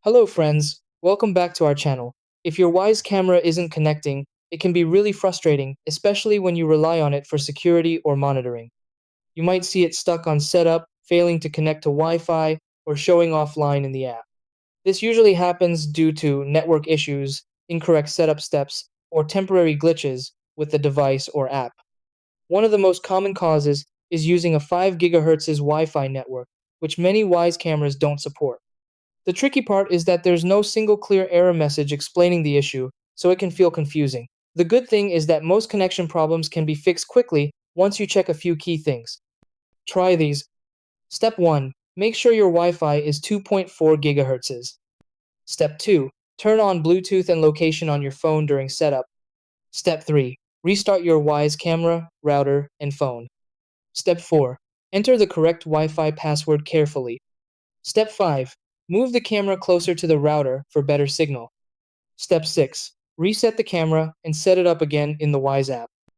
Hello friends, welcome back to our channel. If your Wyze camera isn't connecting, it can be really frustrating, especially when you rely on it for security or monitoring. You might see it stuck on setup, failing to connect to Wi-Fi, or showing offline in the app. This usually happens due to network issues, incorrect setup steps, or temporary glitches with the device or app. One of the most common causes is using a 5 GHz Wi-Fi network, which many Wyze cameras don't support. The tricky part is that there's no single clear error message explaining the issue, so it can feel confusing. The good thing is that most connection problems can be fixed quickly once you check a few key things. Try these. Step 1. Make sure your Wi-Fi is 2.4 GHz. Step 2. Turn on Bluetooth and location on your phone during setup. Step 3. Restart your Wyze camera, router, and phone. Step 4. Enter the correct Wi-Fi password carefully. Step 5. Move the camera closer to the router for better signal. Step 6. Reset the camera and set it up again in the Wyze app.